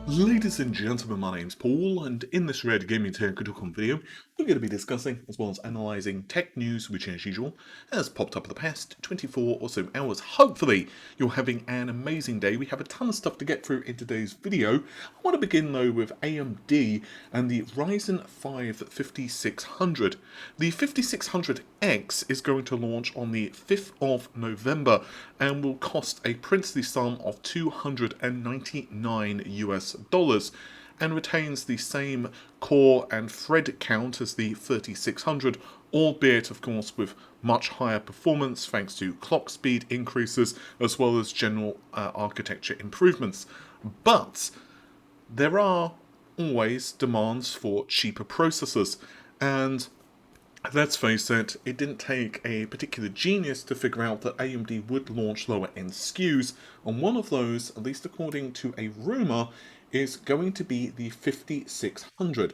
Ladies and gentlemen, my name's Paul, and in this Red Gaming Critical video, we're going to be discussing, as well as analysing tech news, which as usual, has popped up in the past 24 or so hours. Hopefully, you're having an amazing day. We have a ton of stuff to get through in today's video. I want to begin, though, with AMD and the Ryzen 5 5600. The 5600X is going to launch on the 5th of November and will cost a princely sum of $299 US and retains the same core and thread count as the 3600, albeit of course with much higher performance thanks to clock speed increases as well as general architecture improvements. But there are always demands for cheaper processors, and let's face it, it didn't take a particular genius to figure out that AMD would launch lower end SKUs, and one of those, at least according to a rumour, is going to be the 5600.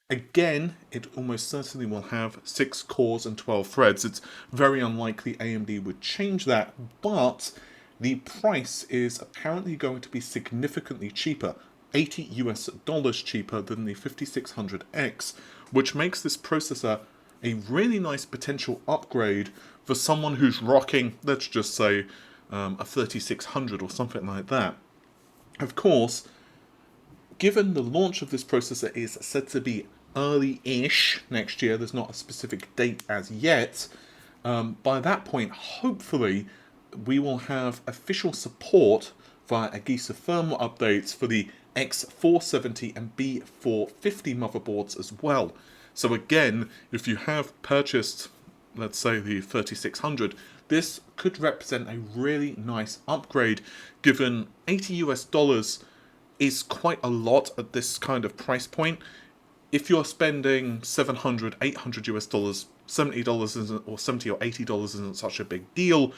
Again, it almost certainly will have 6 cores and 12 threads. It's very unlikely AMD would change that, but the price is apparently going to be significantly cheaper, $80 US cheaper than the 5600X, which makes this processor a really nice potential upgrade for someone who's rocking, let's just say, a 3600 or something like that. Of course, given the launch of this processor is said to be early-ish next year, there's not a specific date as yet, by that point, hopefully, we will have official support via AGISA firmware updates for the X470 and B450 motherboards as well. So again, if you have purchased, let's say, the 3600, this could represent a really nice upgrade, given $80 US is quite a lot at this kind of price point. If you're spending $700, $800 US, $70 isn't, or $70 or $80 isn't such a big deal,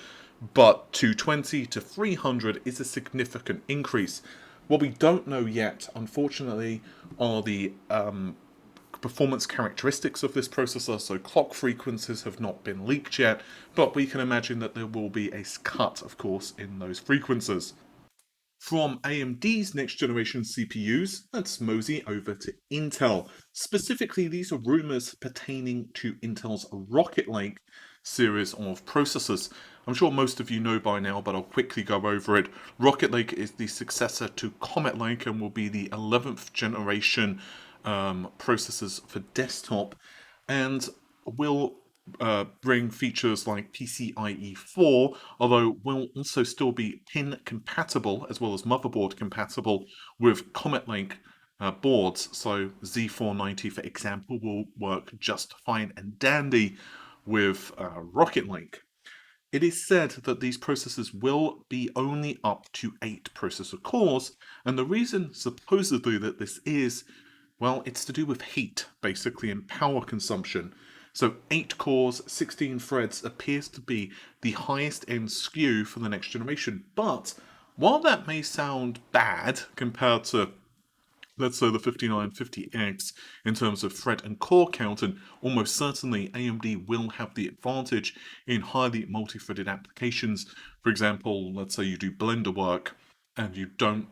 but $220 to $300 is a significant increase. What we don't know yet, unfortunately, are the performance characteristics of this processor, so clock frequencies have not been leaked yet, but we can imagine that there will be a cut, of course, in those frequencies. From AMD's next generation CPUs, let's mosey over to Intel. Specifically, these are rumours pertaining to Intel's Rocket Lake series of processors. I'm sure most of you know by now, but I'll quickly go over it. Rocket Lake is the successor to Comet Lake and will be the 11th generation processors for desktop, and will bring features like PCIe 4, although will also still be pin compatible as well as motherboard compatible with Comet Lake boards. So Z490, for example, will work just fine and dandy with Rocket Lake. It is said that these processors will be only up to 8 processor cores, and the reason supposedly that this is, well, it's to do with heat, basically, and power consumption. So 8 cores, 16 threads appears to be the highest end SKU for the next generation. But while that may sound bad compared to, let's say, the 5950X in terms of thread and core count, and almost certainly AMD will have the advantage in highly multi-threaded applications. For example, let's say you do Blender work and you don't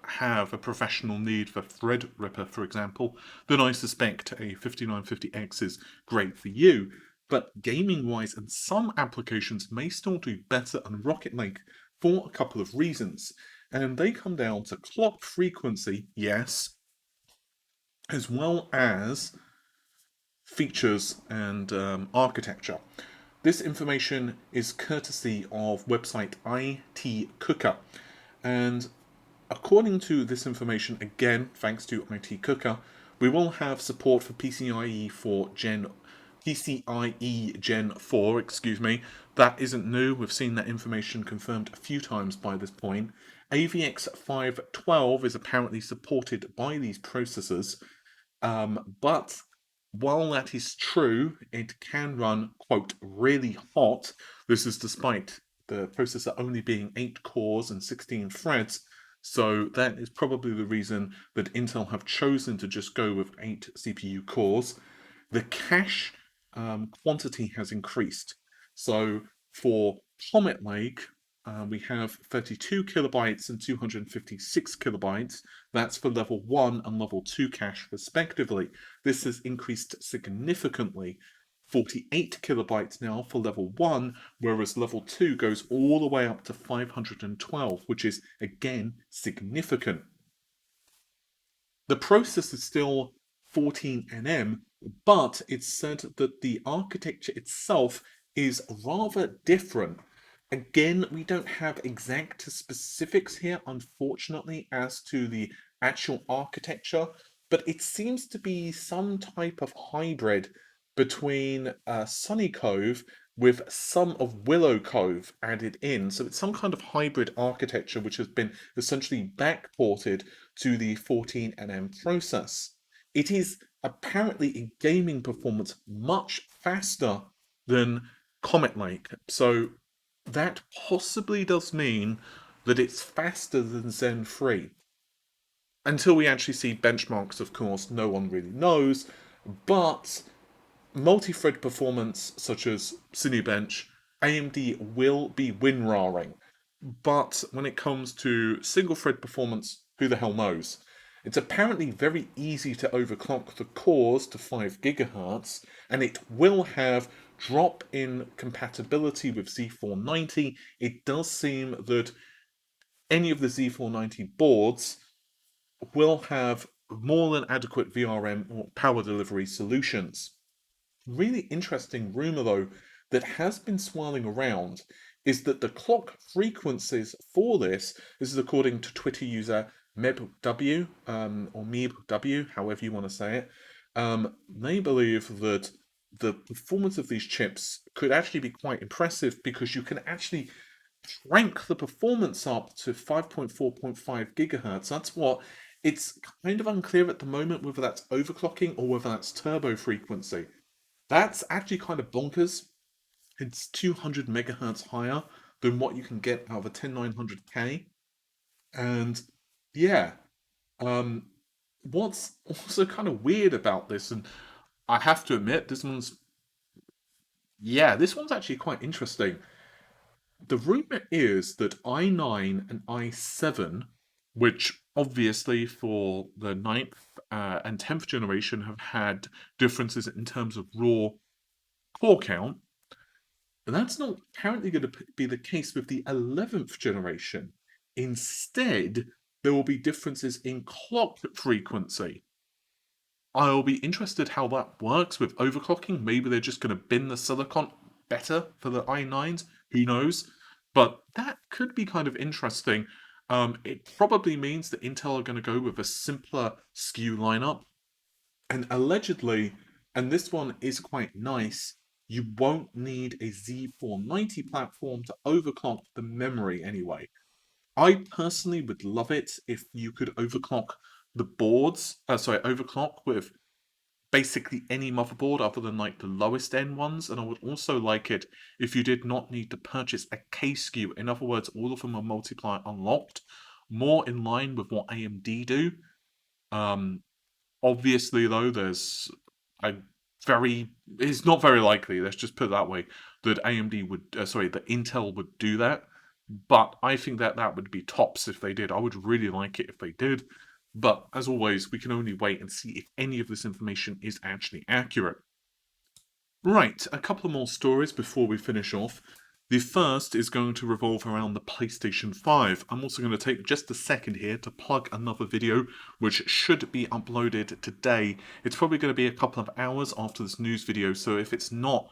have a professional need for Threadripper, for example, then I suspect a 5950X is great for you. But gaming-wise, and some applications may still do better on Rocket Lake for a couple of reasons. And they come down to clock frequency, yes, as well as features and architecture. This information is courtesy of website IT Cooker, and according to this information, again, thanks to IT Cooker, we will have support for PCIe Gen 4, excuse me. That isn't new. We've seen that information confirmed a few times by this point. AVX 512 is apparently supported by these processors, but while that is true, it can run, quote, really hot. This is despite the processor only being 8 cores and 16 threads. So that is probably the reason that Intel have chosen to just go with 8 CPU cores. The cache quantity has increased. So for Comet Lake, We have 32 kilobytes and 256 kilobytes. That's for level 1 and level 2 cache respectively. This has increased significantly. 48 kilobytes now for level 1, whereas level 2 goes all the way up to 512, which is again significant. The process is still 14nm, but it's said that the architecture itself is rather different. Again, we don't have exact specifics here, unfortunately, as to the actual architecture, but it seems to be some type of hybrid between Sunny Cove with some of Willow Cove added in. So it's some kind of hybrid architecture which has been essentially backported to the 14nm process. It is apparently in gaming performance much faster than Comet Lake. So that possibly does mean that it's faster than Zen 3. Until we actually see benchmarks, of course, no one really knows, but multi-thread performance such as Cinebench, AMD will be WinRARing. But when it comes to single-thread performance, who the hell knows? It's apparently very easy to overclock the cores to 5 GHz, and it will have drop-in compatibility with Z490. It does seem that any of the Z490 boards will have more than adequate VRM or power delivery solutions. Really interesting rumour, though, that has been swirling around is that the clock frequencies for this is according to Twitter user MebW, or MebW, however you want to say it. They believe that the performance of these chips could actually be quite impressive because you can actually crank the performance up to 5.4.5 gigahertz. That's what it's kind of unclear at the moment whether that's overclocking or whether that's turbo frequency. That's actually kind of bonkers. It's 200 megahertz higher than what you can get out of a 10900K. And yeah, um, what's also kind of weird about this, and I have to admit, this one's actually quite interesting. The rumor is that i9 and i7, which obviously for the 9th and 10th generation have had differences in terms of raw core count, that's not apparently going to be the case with the 11th generation. Instead, there will be differences in clock frequency. I'll be interested how that works with overclocking. Maybe they're just going to bin the silicon better for the i9s. Who knows? But that could be kind of interesting. It probably means that Intel are going to go with a simpler SKU lineup. And allegedly, and this one is quite nice, you won't need a Z490 platform to overclock the memory anyway. I personally would love it if you could overclock the boards, overclock with basically any motherboard other than like the lowest end ones, and I would also like it if you did not need to purchase a K SKU. In other words, all of them are multiplier unlocked, more in line with what AMD do. Obviously, though, there's a it's not very likely, let's just put it that way, that that Intel would do that. But I think that that would be tops if they did. I would really like it if they did. But as always, we can only wait and see if any of this information is actually accurate. Right, a couple more stories before we finish off. The first is going to revolve around the PlayStation 5. I'm also going to take just a second here to plug another video which should be uploaded today. It's probably going to be a couple of hours after this news video, so if it's not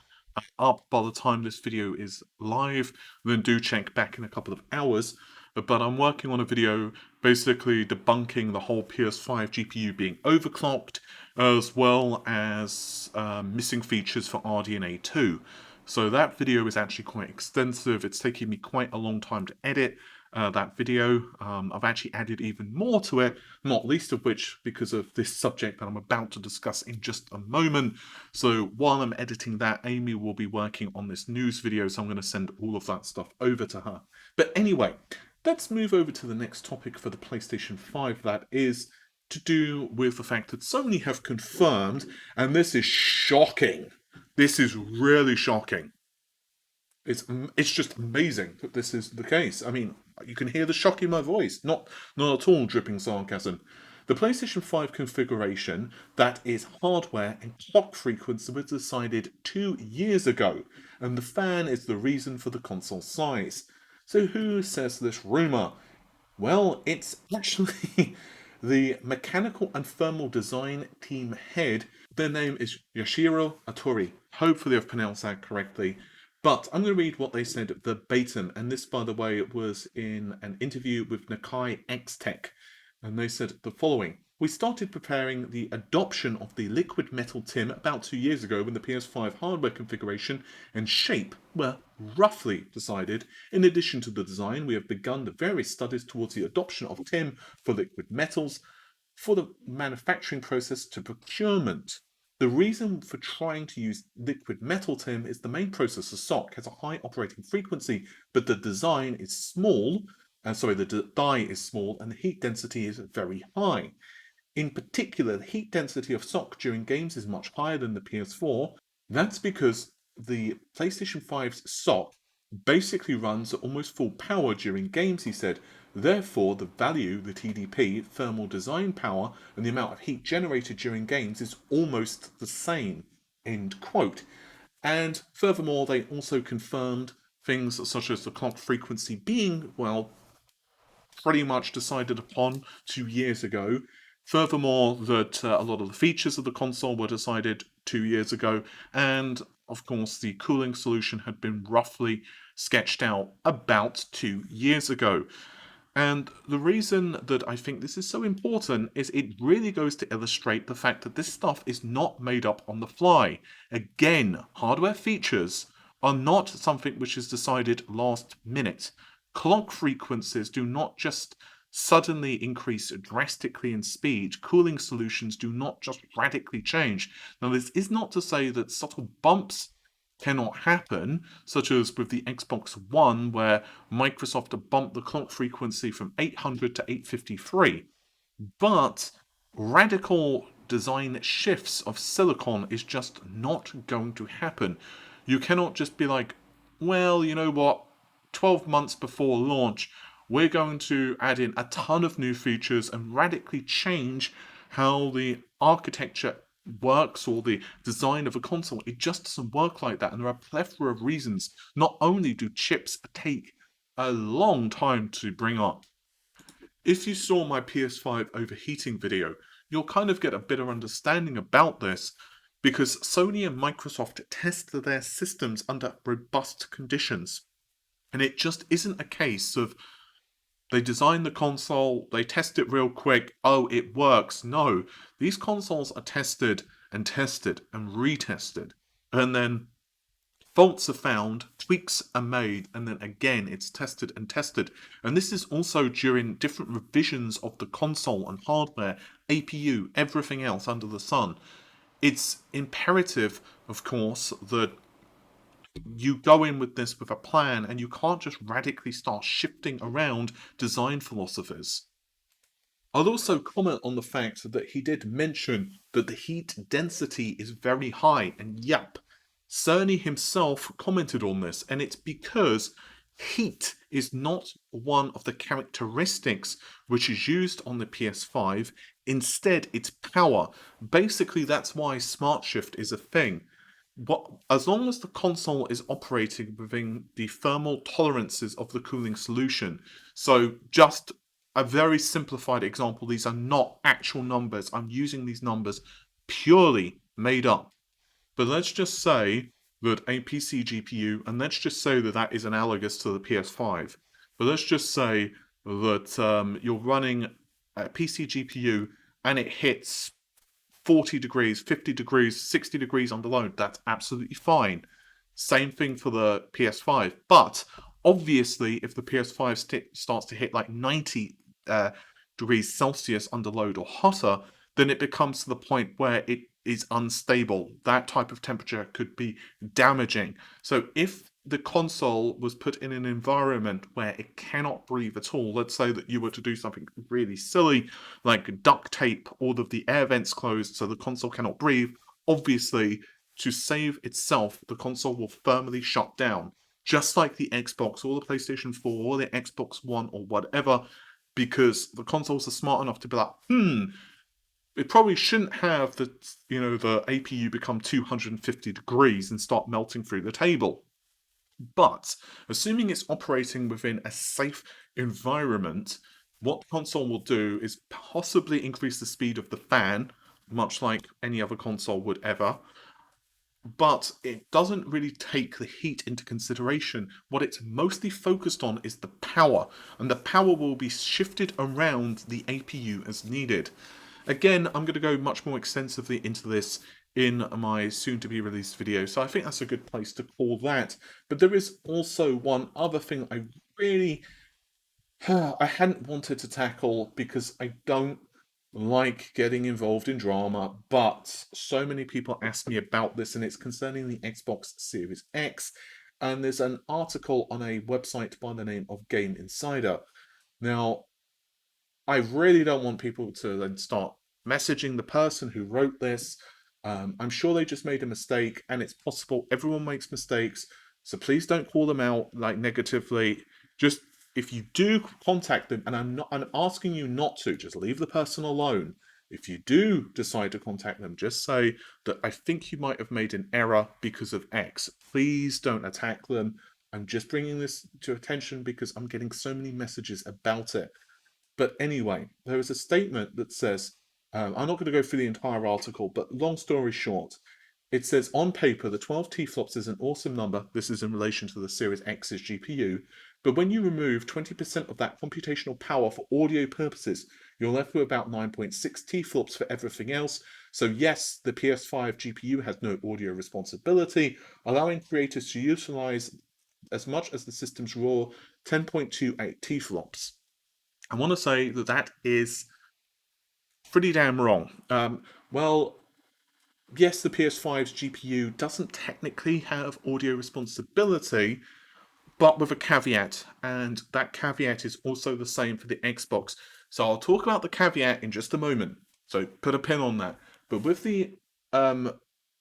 up by the time this video is live, then do check back in a couple of hours. But I'm working on a video basically debunking the whole PS5 GPU being overclocked, as well as missing features for RDNA 2. So that video is actually quite extensive. It's taken me quite a long time to edit that video. I've actually added even more to it, not least of which because of this subject that I'm about to discuss in just a moment. So while I'm editing that, Amy will be working on this news video, so I'm going to send all of that stuff over to her. But anyway, let's move over to the next topic for the PlayStation 5, that is to do with the fact that Sony have confirmed, and this is shocking. This is really shocking. It's just amazing that this is the case. I mean, you can hear the shock in my voice. Not at all dripping sarcasm. The PlayStation 5 configuration, that is hardware and clock frequency, was decided 2 years ago, and the fan is the reason for the console size. So who says this rumour? Well, it's actually the mechanical and thermal design team head. Their name is Yoshiro Atori. Hopefully I've pronounced that correctly. But I'm going to read what they said verbatim. And this, by the way, was in an interview with Nakai X Tech. And they said the following. We started preparing the adoption of the liquid metal TIM about 2 years ago when the PS5 hardware configuration and shape were roughly decided. In addition to the design, we have begun the various studies towards the adoption of TIM for liquid metals, for the manufacturing process to procurement. The reason for trying to use liquid metal TIM is the main processor SoC has a high operating frequency, but the design is small, the die is small, and the heat density is very high. In particular, the heat density of SoC during games is much higher than the PS4. That's because the PlayStation 5's SoC basically runs at almost full power during games, he said. Therefore, the value, the TDP, thermal design power, and the amount of heat generated during games is almost the same. End quote. And furthermore, they also confirmed things such as the clock frequency being, well, pretty much decided upon 2 years ago. Furthermore, that a lot of the features of the console were decided 2 years ago, and of course, the cooling solution had been roughly sketched out about 2 years ago. And the reason that I think this is so important is it really goes to illustrate the fact that this stuff is not made up on the fly. Again, hardware features are not something which is decided last minute. Clock frequencies do not just suddenly increase drastically in speed. Cooling solutions do not just radically change. Now, this is not to say that subtle bumps cannot happen, such as with the Xbox One, where Microsoft bumped the clock frequency from 800 to 853. But radical design shifts of silicon is just not going to happen. You cannot just be like, well, you know what, 12 months before launch, we're going to add in a ton of new features and radically change how the architecture works or the design of a console. It just doesn't work like that, and there are a plethora of reasons. Not only do chips take a long time to bring up. If you saw my PS5 overheating video, you'll kind of get a better understanding about this, because Sony and Microsoft test their systems under robust conditions. And it just isn't a case of they design the console, they test it real quick, oh, it works. No, these consoles are tested and retested. And then faults are found, tweaks are made, and then again it's tested and tested. And this is also during different revisions of the console and hardware, APU, everything else under the sun. It's imperative, of course, that you go in with this with a plan and you can't just radically start shifting around design philosophies. I'll also comment on the fact that he did mention that the heat density is very high, and yep, Cerny himself commented on this, and it's because heat is not one of the characteristics which is used on the PS5. Instead, it's power. Basically, that's why Smart Shift is a thing. As long as the console is operating within the thermal tolerances of the cooling solution, so just a very simplified example, these are not actual numbers, I'm using these numbers purely made up. But let's just say that a PC GPU, and let's just say that that is analogous to the PS5, but let's just say that you're running a PC GPU and it hits 40 degrees, 50 degrees, 60 degrees under load, that's absolutely fine. Same thing for the PS5. But obviously, if the PS5 starts to hit like 90 degrees Celsius under load or hotter, then it becomes to the point where it is unstable. That type of temperature could be damaging. So if the console was put in an environment where it cannot breathe at all, let's say that you were to do something really silly, like duct tape all of the air vents closed so the console cannot breathe, obviously, to save itself, the console will firmly shut down. just like the Xbox or the PlayStation 4 or the Xbox One or whatever, because the consoles are smart enough to be like, it probably shouldn't have the APU become 250 degrees and start melting through the table. But assuming it's operating within a safe environment, what the console will do is possibly increase the speed of the fan, much like any other console would ever, but it doesn't really take the heat into consideration. What it's mostly focused on is the power, and the power will be shifted around the APU as needed. Again, I'm going to go much more extensively into this in my soon-to-be released video, so I think that's a good place to call that. But there is also one other thing I really I hadn't wanted to tackle because I don't like getting involved in drama, but so many people ask me about this, and it's concerning the Xbox Series X. And there's an article on a website by the name of Game Insider. Now, I really don't want people to then start messaging the person who wrote this. I'm sure they just made a mistake, and it's possible everyone makes mistakes. So please don't call them out like negatively. Just if you do contact them, and I'm asking you not to, just leave the person alone. If you do decide to contact them, just say that I think you might have made an error because of X. Please don't attack them. I'm just bringing this to attention because I'm getting so many messages about it. But anyway, there is a statement that says, I'm not going to go through the entire article, but long story short, it says on paper the 12 T-flops is an awesome number. This is in relation to the Series X's GPU. But when you remove 20% of that computational power for audio purposes, you're left with about 9.6 T-flops for everything else. So yes, the PS5 GPU has no audio responsibility, allowing creators to utilize as much as the system's raw 10.28 T-flops. I want to say that that is pretty damn wrong. Well, yes, the PS5's GPU doesn't technically have audio responsibility, but with a caveat, and that caveat is also the same for the Xbox. So I'll talk about the caveat in just a moment. So put a pin on that. But with the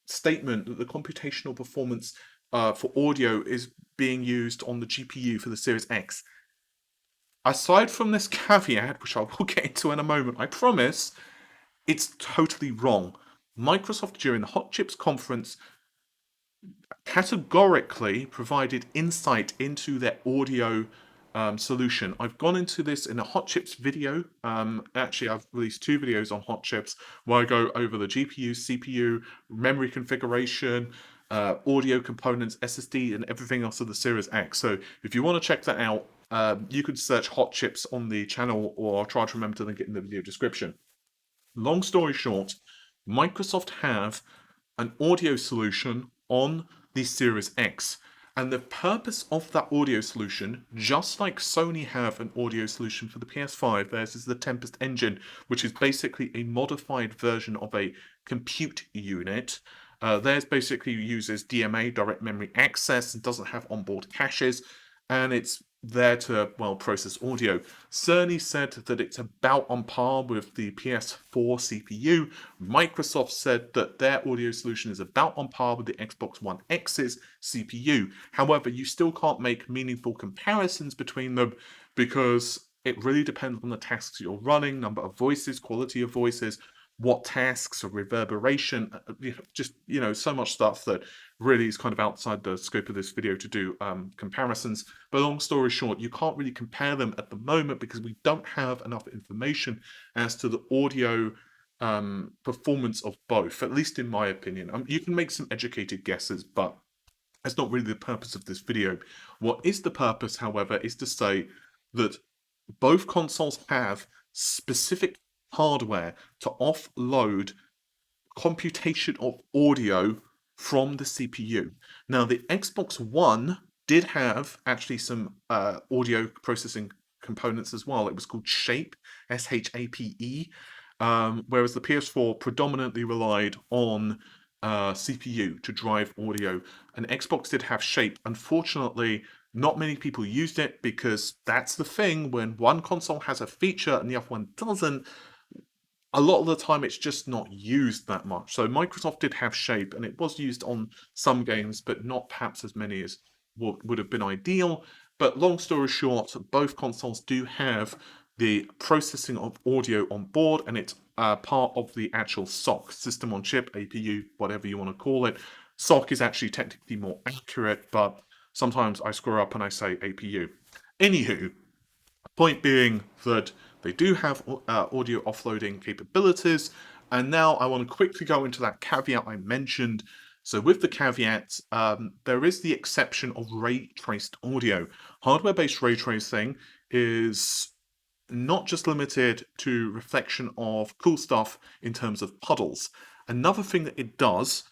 statement that the computational performance for audio is being used on the GPU for the Series X, aside from this caveat, which I will get into in a moment, I promise, it's totally wrong. Microsoft, during the Hot Chips conference, categorically provided insight into their audio solution. I've gone into this in a Hot Chips video. Actually, I've released 2 videos on Hot Chips where I go over the GPU, CPU, memory configuration, audio components, SSD, and everything else of the Series X. So if you want to check that out, you could search Hot Chips on the channel, or try to remember to link it in the video description. Long story short, Microsoft have an audio solution on the Series X. And the purpose of that audio solution, just like Sony have an audio solution for the PS5, theirs is the Tempest engine, which is basically a modified version of a compute unit. Theirs basically uses DMA, direct memory access, and doesn't have onboard caches, and it's there to, well, process audio. Sony said that it's about on par with the PS4 CPU. Microsoft said that their audio solution is about on par with the Xbox One X's CPU. However, you still can't make meaningful comparisons between them because it really depends on the tasks you're running, number of voices, quality of voices, what tasks, or reverberation, just, so much stuff that really is kind of outside the scope of this video to do comparisons. But long story short, you can't really compare them at the moment because we don't have enough information as to the audio performance of both, at least in my opinion. You can make some educated guesses, but that's not really the purpose of this video. What is the purpose, however, is to say that both consoles have specific hardware to offload computation of audio from the CPU. Now, the Xbox One did have actually some audio processing components as well. It was called Shape, SHAPE, whereas the PS4 predominantly relied on CPU to drive audio. And Xbox did have Shape. Unfortunately, not many people used it because that's the thing, when one console has a feature and the other one doesn't, a lot of the time it's just not used that much. So Microsoft did have Shape, and it was used on some games, but not perhaps as many as would have been ideal. But long story short, both consoles do have the processing of audio on board, and it's part of the actual SoC, system on chip, APU, whatever you want to call it. SoC is actually technically more accurate, but sometimes I screw up and I say APU. Anywho, point being that they do have audio offloading capabilities, and now I want to quickly go into that caveat I mentioned. So with the caveat, there is the exception of ray-traced audio. Hardware-based ray tracing is not just limited to reflection of cool stuff in terms of puddles. Another thing that it does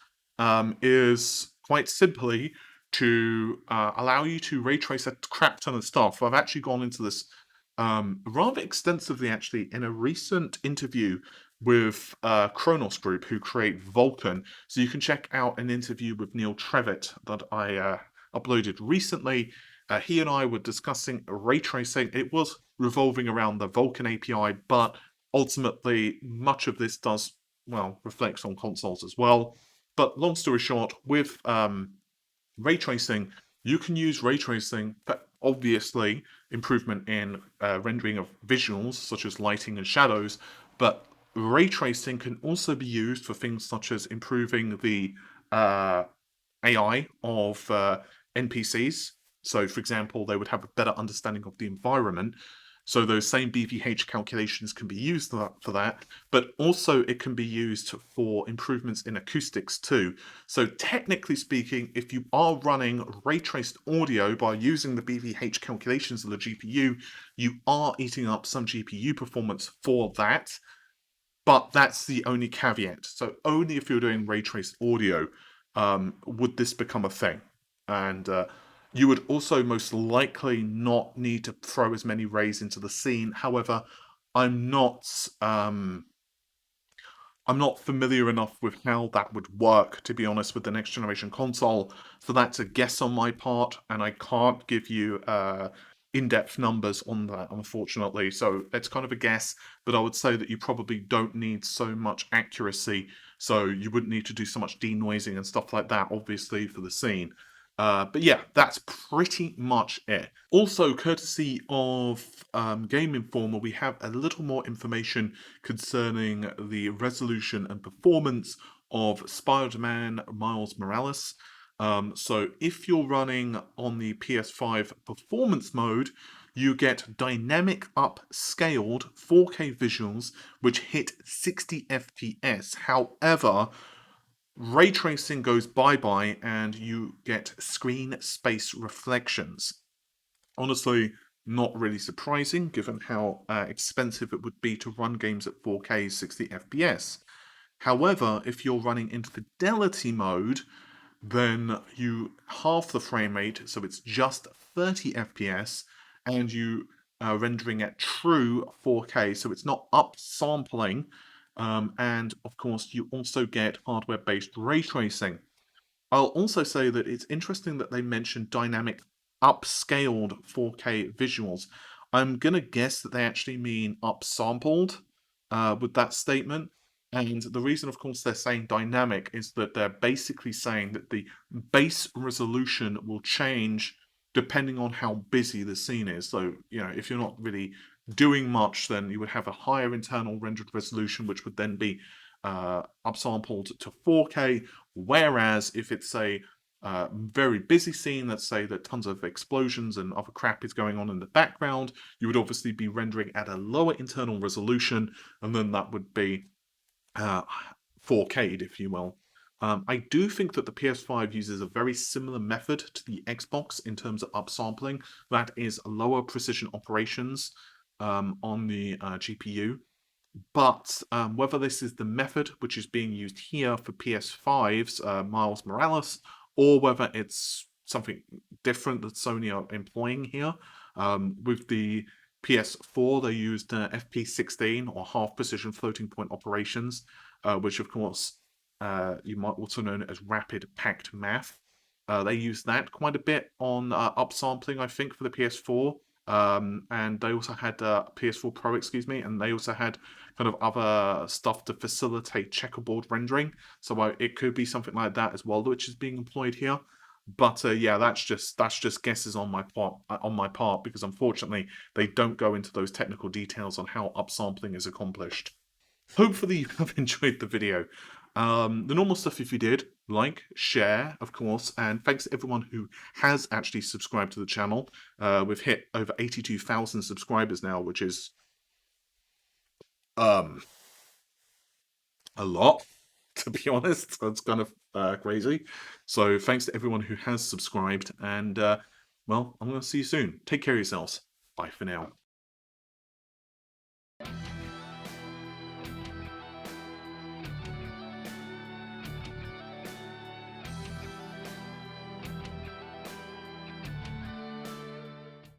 is quite simply to allow you to ray trace a crap ton of stuff. I've actually gone into this rather extensively, actually, in a recent interview with Kronos Group, who create Vulkan. So you can check out an interview with Neil Trevitt that I uploaded recently. He and I were discussing ray tracing. It was revolving around the Vulkan API, but ultimately much of this does, well, reflects on consoles as well. But long story short, with ray tracing, you can use ray tracing for obviously improvement in rendering of visuals such as lighting and shadows, but ray tracing can also be used for things such as improving the AI of NPCs. So, for example, they would have a better understanding of the environment. So those same BVH calculations can be used for that, but also it can be used for improvements in acoustics too. So technically speaking, if you are running ray traced audio by using the BVH calculations of the GPU, you are eating up some GPU performance for that. But that's the only caveat. So only if you're doing ray traced audio would this become a thing. And you would also most likely not need to throw as many rays into the scene. However, I'm not familiar enough with how that would work, to be honest, with the next generation console. So that's a guess on my part, and I can't give you in-depth numbers on that, unfortunately. So it's kind of a guess, but I would say that you probably don't need so much accuracy, so you wouldn't need to do so much denoising and stuff like that, obviously, for the scene. But yeah, that's pretty much it. Also, courtesy of Game Informer, we have a little more information concerning the resolution and performance of Spiderman Miles Morales. So if you're running on the PS5 performance mode, you get dynamic upscaled 4K visuals which hit 60 FPS. However, ray tracing goes bye-bye and you get screen space reflections. Honestly, not really surprising given how expensive it would be to run games at 4K 60 FPS. However, if you're running in fidelity mode, then you half the frame rate, so it's just 30 FPS, and you are rendering at true 4K, so it's not upsampling. And of course, you also get hardware-based ray tracing. I'll also say that it's interesting that they mentioned dynamic upscaled 4K visuals. I'm gonna guess that they actually mean upsampled with that statement. And the reason, of course, they're saying dynamic is that they're basically saying that the base resolution will change depending on how busy the scene is. So, you know, if you're not really doing much, then you would have a higher internal rendered resolution, which would then be upsampled to 4K. Whereas if it's a very busy scene, let's say that tons of explosions and other crap is going on in the background, you would obviously be rendering at a lower internal resolution, and then that would be 4K'd, if you will. I do think that the PS5 uses a very similar method to the Xbox in terms of upsampling. That is lower precision operations on the GPU. But whether this is the method which is being used here for PS5's Miles Morales, or whether it's something different that Sony are employing here, with the PS4 they used FP16 or half precision floating point operations, which of course you might also know it as rapid packed math. They used that quite a bit on upsampling, I think, for the PS4. And they also had PS4 Pro, excuse me, and they also had kind of other stuff to facilitate checkerboard rendering. So it could be something like that as well, which is being employed here. But yeah, that's just guesses on my part because unfortunately they don't go into those technical details on how upsampling is accomplished. Hopefully you have enjoyed the video. The normal stuff if you did, like, share, of course, and thanks to everyone who has actually subscribed to the channel. We've hit over 82,000 subscribers now, which is um a lot, to be honest. That's kind of crazy. So thanks to everyone who has subscribed, and well, I'm going to see you soon. Take care of yourselves. Bye for now.